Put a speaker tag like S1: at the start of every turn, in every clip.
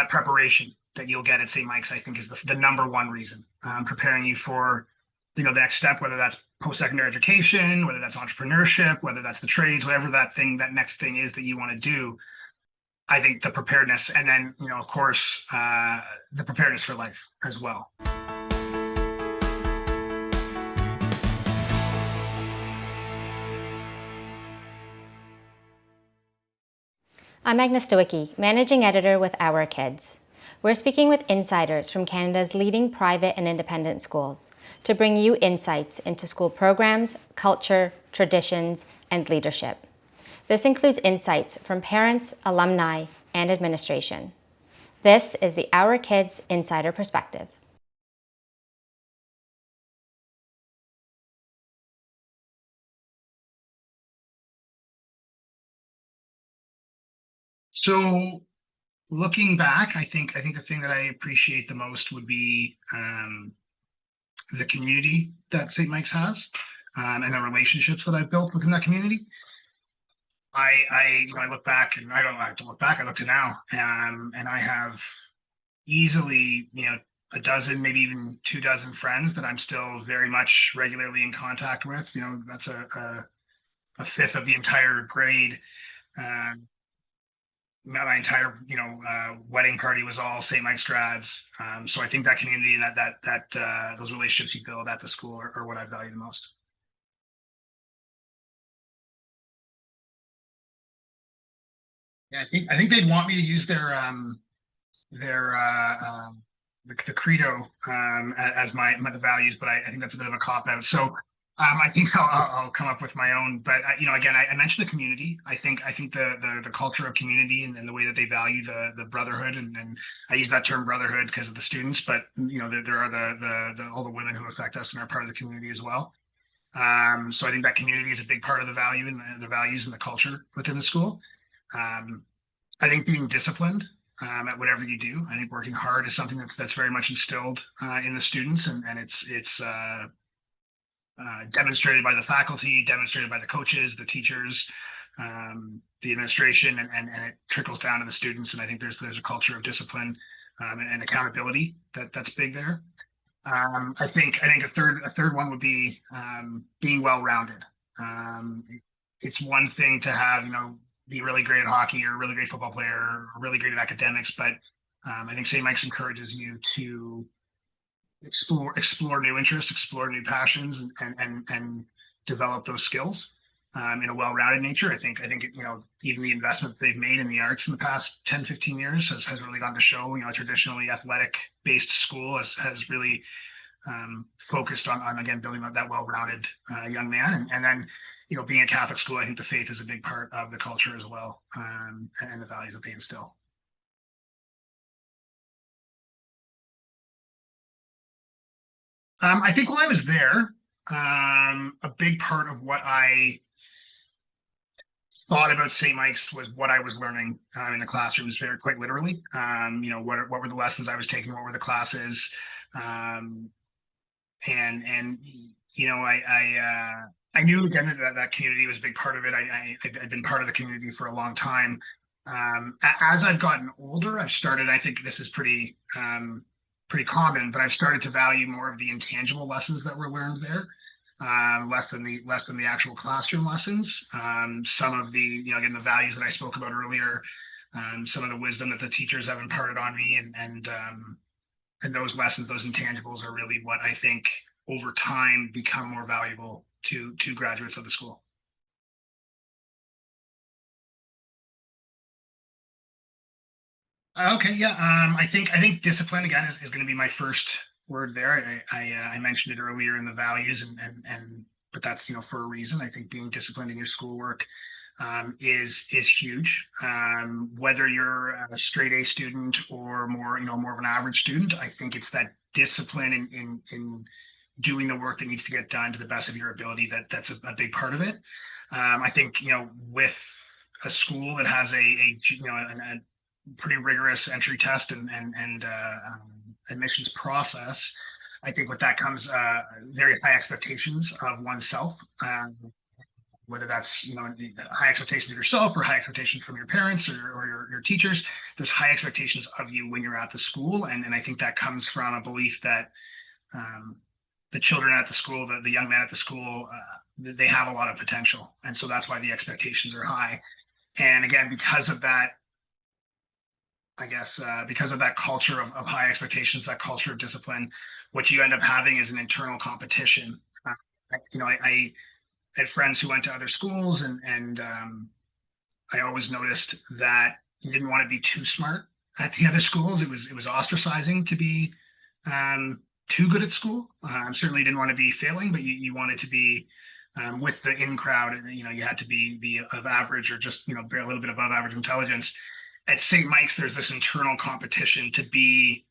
S1: that preparation that you'll get at St. Mike's, I think, is the number one reason, preparing you for, the next step, whether that's post-secondary education, whether that's entrepreneurship, whether that's the trades, whatever that next thing is that you want to do. I think the preparedness, and then, of course, the preparedness for life as well.
S2: I'm Agnes Stowicki, Managing Editor with Our Kids. We're speaking with insiders from Canada's leading private and independent schools to bring you insights into school programs, culture, traditions, and leadership. This includes insights from parents, alumni, and administration. This is the Our Kids Insider Perspective.
S1: So looking back, I think the thing that I appreciate the most would be the community that St. Mike's has, and the relationships that I've built within that community. I look back, and I don't like to look back. I look to now, and I have easily, a dozen, maybe even 24 friends that I'm still very much regularly in contact with. That's a fifth of the entire grade. My entire wedding party was all St. Mike's grads. So I think that community and that those relationships you build at the school are what I value the most. Yeah, I think they'd want me to use the credo as the values, but I think that's a bit of a cop out. So I think I'll come up with my own. But again, I mentioned the community. I think the culture of community and the way that they value the brotherhood, and I use that term brotherhood because of the students, but there are all the women who affect us and are part of the community as well. So I think that community is a big part of the value and the values and the culture within the school. I think being disciplined at whatever you do. I think working hard is something that's very much instilled in the students, and it's demonstrated by the faculty, demonstrated by the coaches, the teachers, the administration, and it trickles down to the students. And I think there's a culture of discipline and accountability that's big there. I think a third one would be being well-rounded. It's one thing to have be really great at hockey or a really great football player or really great at academics, but I think St. Mike's encourages you to explore new interests, explore new passions, and develop those skills in a well-rounded nature. I think even the investment that they've made in the arts in the past 10, 15 years has really gone to show. A traditionally athletic-based school has really focused on again building that well-rounded young man, and then being a Catholic school, I think the faith is a big part of the culture as well, and the values that they instill. I think while I was there, a big part of what I thought about St. Mike's was what I was learning in the classrooms, quite literally. What were the lessons I was taking? What were the classes? I knew again that community was a big part of it. I've been part of the community for a long time. As I've gotten older, I've started. I think this is pretty common, but I've started to value more of the intangible lessons that were learned there, less than the actual classroom lessons. Some of the again the values that I spoke about earlier, some of the wisdom that the teachers have imparted on me, and those lessons, those intangibles, are really what I think over time become more valuable to graduates of the school. Okay, yeah. I think discipline again is going to be my first word there. I mentioned it earlier in the values, and but that's for a reason. I think being disciplined in your schoolwork is huge. Whether you're a straight A student or more of an average student, I think it's that discipline in doing the work that needs to get done to the best of your ability that's a big part of it. I think with a school that has a pretty rigorous entry test and admissions process, I think with that comes very high expectations of oneself. whether that's, high expectations of yourself or high expectations from your parents or your teachers. There's high expectations of you when you're at the school. And I think that comes from a belief that the children at the school, the young men at the school, they have a lot of potential. And so that's why the expectations are high. And again, because of that, I guess, because of that culture of high expectations, that culture of discipline, what you end up having is an internal competition. I had friends who went to other schools, and I always noticed that you didn't want to be too smart at the other schools. It was ostracizing to be too good at school. Certainly didn't want to be failing, but you wanted to be with the in crowd, and you had to be of average or just a little bit above average intelligence. At St. Mike's, there's this internal competition to be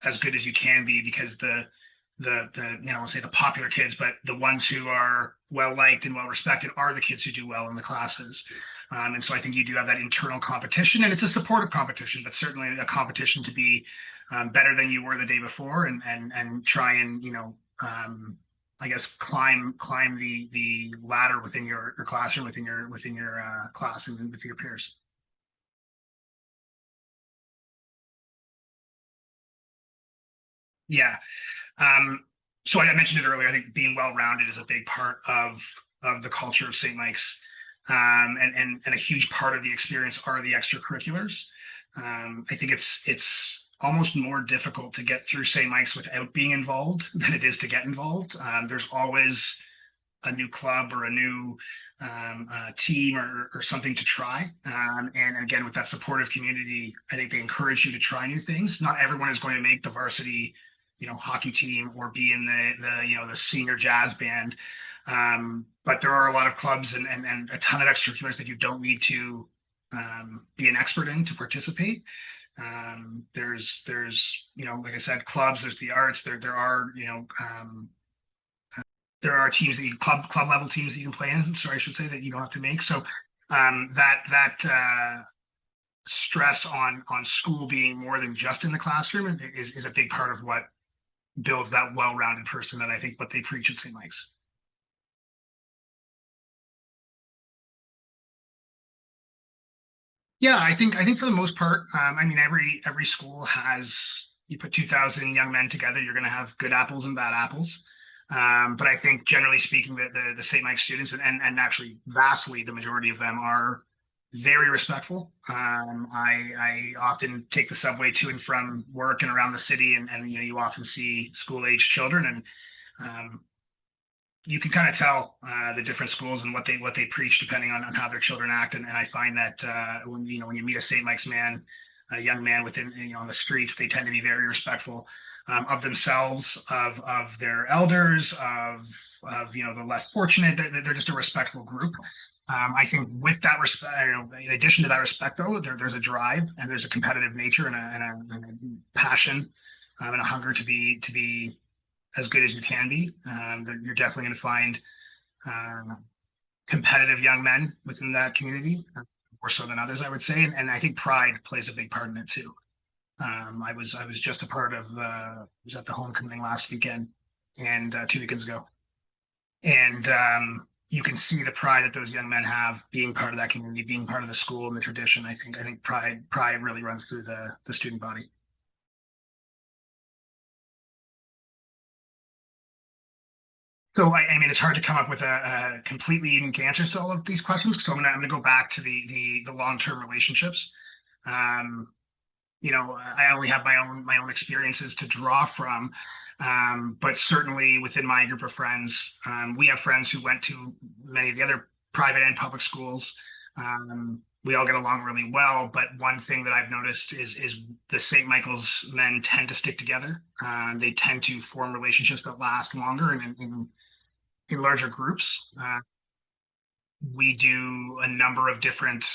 S1: as good as you can be, because I'll say the popular kids, but the ones who are well liked and well respected are the kids who do well in the classes. And so I think you do have that internal competition, and it's a supportive competition, but certainly a competition to be better than you were the day before, and try and I guess climb the ladder within your classroom, within your class, and with your peers. Yeah. So I mentioned it earlier. I think being well-rounded is a big part of the culture of St. Mike's, and a huge part of the experience are the extracurriculars. I think it's almost more difficult to get through St. Mike's without being involved than it is to get involved. There's always a new club or a new team or something to try. And again, with that supportive community, I think they encourage you to try new things. Not everyone is going to make the varsity hockey team or be in the senior jazz band. But there are a lot of clubs and a ton of extracurriculars that you don't need to be an expert in to participate. There's like I said, clubs, there's the arts, there are teams that club level teams that you can play in. Sorry, I should say, that you don't have to make. So that stress on school being more than just in the classroom is a big part of what builds that well-rounded person that I think what they preach at St. Mike's. Yeah, I think for the most part, I mean, every school has, you put 2,000 young men together, you're going to have good apples and bad apples. But I think generally speaking, the St. Mike's students, and actually vastly the majority of them, are very respectful. I often take the subway to and from work and around the city, and you often see school-age children, and you can kind of tell the different schools and what they preach depending on how their children act. And I find that when you meet a St. Mike's man, a young man within on the streets, they tend to be very respectful of themselves, of their elders, of the less fortunate. They're just a respectful group. I think with that respect, in addition to that respect, though, there's a drive and there's a competitive nature and a passion and a hunger to be as good as you can be. You're definitely going to find competitive young men within that community, more so than others, I would say. And I think pride plays a big part in it too. I was just a part of was at the homecoming last weekend and 2 weekends ago, and you can see the pride that those young men have being part of that community, being part of the school and the tradition. I think pride really runs through the student body. So I mean, it's hard to come up with a completely unique answers to all of these questions. So I'm gonna go back to the long-term relationships. I only have my own experiences to draw from, but certainly within my group of friends, we have friends who went to many of the other private and public schools. We all get along really well, but one thing that I've noticed is the St. Michael's men tend to stick together. They tend to form relationships that last longer and in larger groups. We do a number of different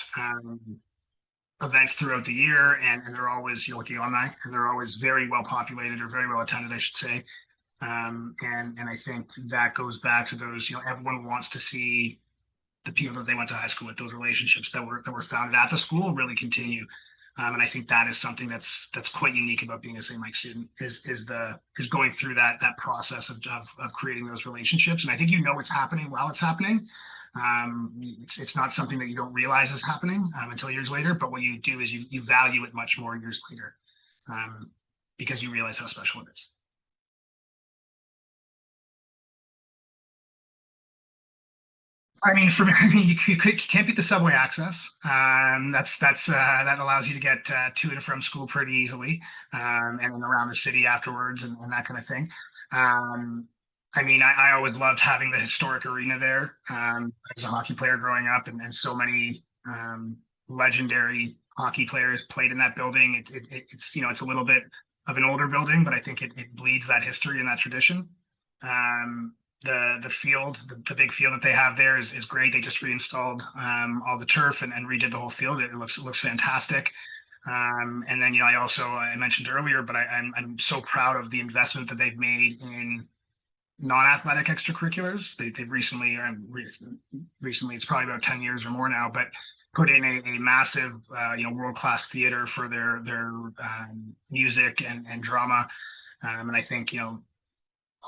S1: events throughout the year, and they're always with the alumni, and they're always very well populated, or very well attended, I should say. And I think that goes back to those, everyone wants to see the people that they went to high school with, those relationships that were founded at the school, really continue. And I think that is something that's quite unique about being a St. Mike student is going through that process of creating those relationships. And I think it's happening while it's happening. It's not something that you don't realize is happening until years later. But what you do is you value it much more years later because you realize how special it is. I mean, for me, you can't beat the subway access. That allows you to get to and from school pretty easily, and around the city afterwards, and that kind of thing. I mean, I always loved having the historic arena there. I was a hockey player growing up, and so many legendary hockey players played in that building. It's a little bit of an older building, but I think it bleeds that history and that tradition. Um, the field, the big field that they have there is great. They just reinstalled all the turf and redid the whole field. It looks fantastic. And then I mentioned earlier, but I'm so proud of the investment that they've made in non-athletic extracurriculars. They've recently it's probably about 10 years or more now, but put in a massive world-class theater for their music and drama. And I think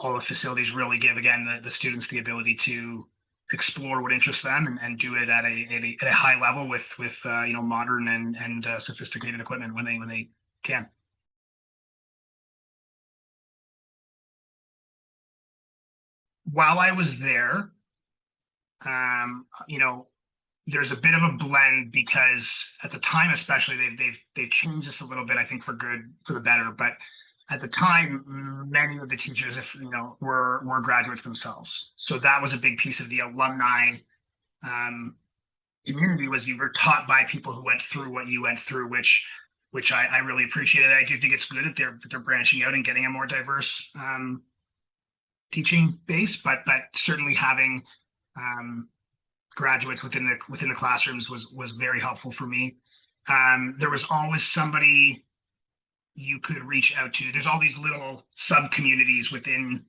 S1: all the facilities really give again the students the ability to explore what interests them and do it at a high level with modern and sophisticated equipment when they can. While I was there, there's a bit of a blend because at the time, especially, they've changed this a little bit, I think for the better. But at the time, many of the teachers, were graduates themselves. So that was a big piece of the alumni community, was you were taught by people who went through what you went through, which I really appreciated. I do think it's good that they're branching out and getting a more diverse teaching base, but certainly having graduates within the classrooms was very helpful for me. There was always somebody you could reach out to. There's all these little sub communities within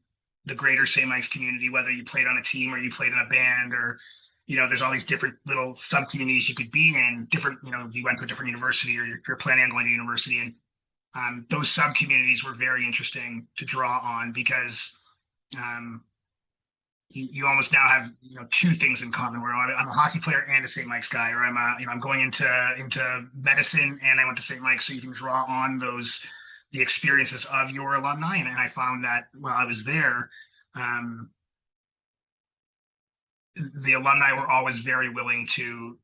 S1: the greater St. Mike's community, whether you played on a team or you played in a band, or there's all these different little sub communities you could be in. Different, you went to a different university or you're planning on going to university, and those sub communities were very interesting to draw on because you almost now have two things in common, where I'm a hockey player and a St. Mike's guy, or I'm going into medicine and I went to St. Mike's, so you can draw on the experiences of your alumni. And I found that while I was there, the alumni were always very willing to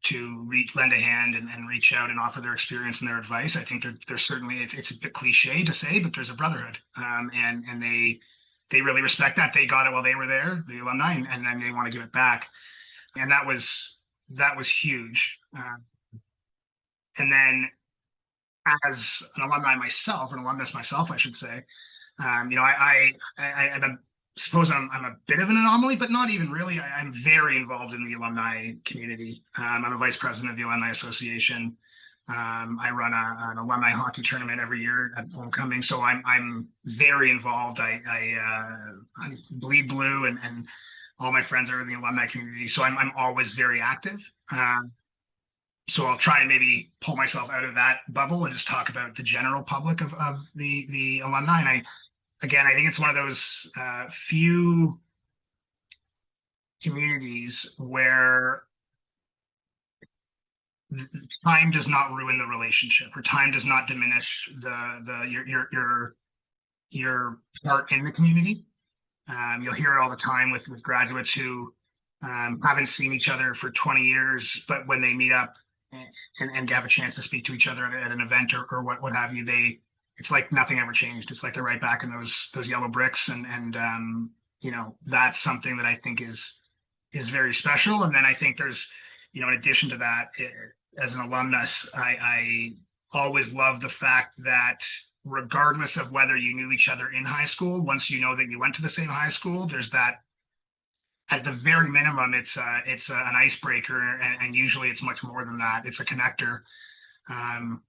S1: lend a hand and reach out and offer their experience and their advice. I think there's certainly, it's a bit cliche to say, but there's a brotherhood, and they really respect that. They got it while they were there, the alumni, and then they want to give it back. And that was huge. And then as an alumnus myself, I should say, I suppose I'm a bit of an anomaly, but not even really. I'm very involved in the alumni community. I'm a vice president of the Alumni Association. I run an alumni hockey tournament every year at homecoming, so I'm very involved. I bleed blue, and all my friends are in the alumni community, so I'm always very active. So I'll try and maybe pull myself out of that bubble and just talk about the general public of the alumni. And I think it's one of those few communities where time does not ruin the relationship, or time does not diminish your part in the community. You'll hear it all the time with graduates who haven't seen each other for 20 years, but when they meet up and have a chance to speak to each other at an event or what have you, it's like nothing ever changed. It's like they're right back in those yellow bricks, and that's something that I think is very special. And then I think there's, in addition to that, as an alumnus, I always love the fact that regardless of whether you knew each other in high school, once you know that you went to the same high school, there's that, at the very minimum, it's an icebreaker, and usually it's much more than that. It's a connector. I'm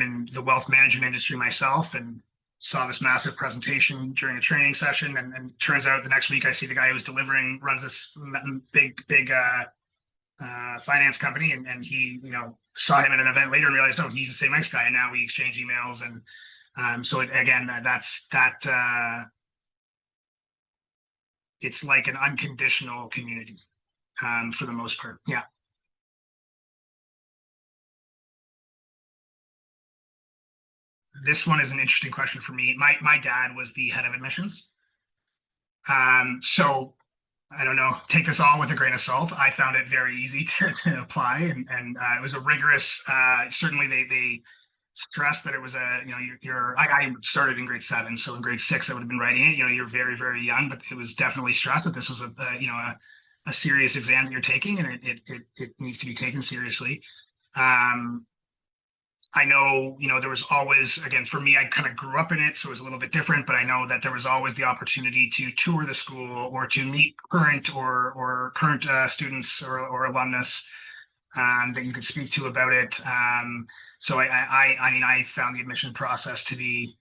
S1: in the wealth management industry myself, and saw this massive presentation during a training session, and turns out the next week I see the guy who's delivering runs this big finance company, and he, saw him at an event later and realized, oh, he's the same Mike's guy, and now we exchange emails, and so again, it's like an unconditional community for the most part. Yeah. This one is an interesting question for me. My dad was the head of admissions. So I don't know, take this all with a grain of salt. I found it very easy to apply, and it was a rigorous, certainly they stressed that it was I started in grade 7, so in grade 6 I would have been writing it. You're very, very young, but it was definitely stressed that this was a serious exam that you're taking, and it needs to be taken seriously. I know, there was always, again, for me, I kind of grew up in it, so it was a little bit different, but I know that there was always the opportunity to tour the school or to meet current or current students or alumnus that you could speak to about it. So I mean, I found the admission process to be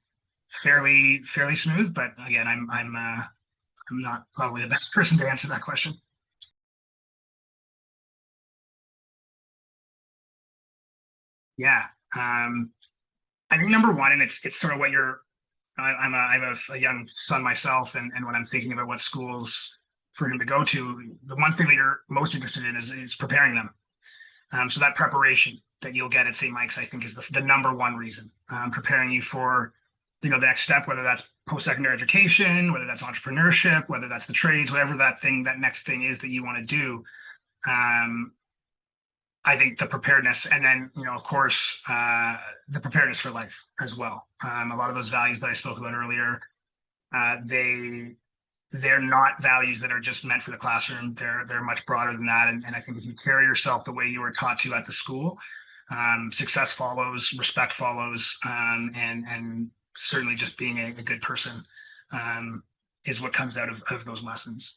S1: fairly smooth, but again, I'm not probably the best person to answer that question. Yeah. I think number one, and it's sort of what I have a young son myself, and when I'm thinking about what schools for him to go to, the one thing that you're most interested in is preparing them. So that preparation that you'll get at St. Mike's, I think, is the number one reason, preparing you for, the next step, whether that's post-secondary education, whether that's entrepreneurship, whether that's the trades, whatever that next thing is that you want to do. I think the preparedness, and then, of course, the preparedness for life as well. A lot of those values that I spoke about earlier, they're not values that are just meant for the classroom. They're much broader than that. And I think if you carry yourself the way you were taught to at the school, success follows, respect follows, and certainly just being a good person is what comes out of those lessons.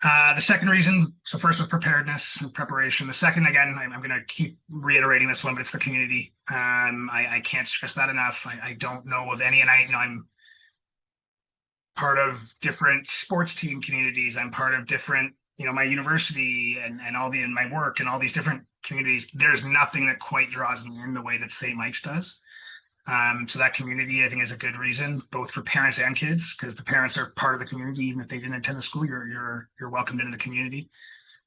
S1: The second reason, so first was preparedness and preparation. The second, again, I'm going to keep reiterating this one, but it's the community. I can't stress that enough. I don't know of any, and I'm part of different sports team communities. I'm part of different, my university and all in my work and all these different communities. There's nothing that quite draws me in the way that St. Mike's does. So that community, I think, is a good reason, both for parents and kids, because the parents are part of the community. Even if they didn't attend the school, you're welcomed into the community.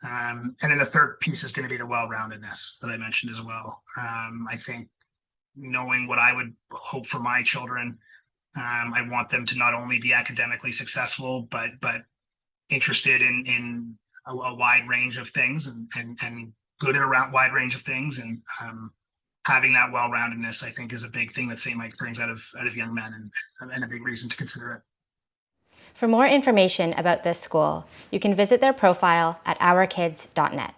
S1: And then the third piece is going to be the well-roundedness that I mentioned as well. I think knowing what I would hope for my children, I want them to not only be academically successful, but interested in a wide range of things and good at a wide range of things. And having that well-roundedness, I think, is a big thing that St. Mike's brings out of young men, and a big reason to consider it.
S2: For more information about this school, you can visit their profile at ourkids.net.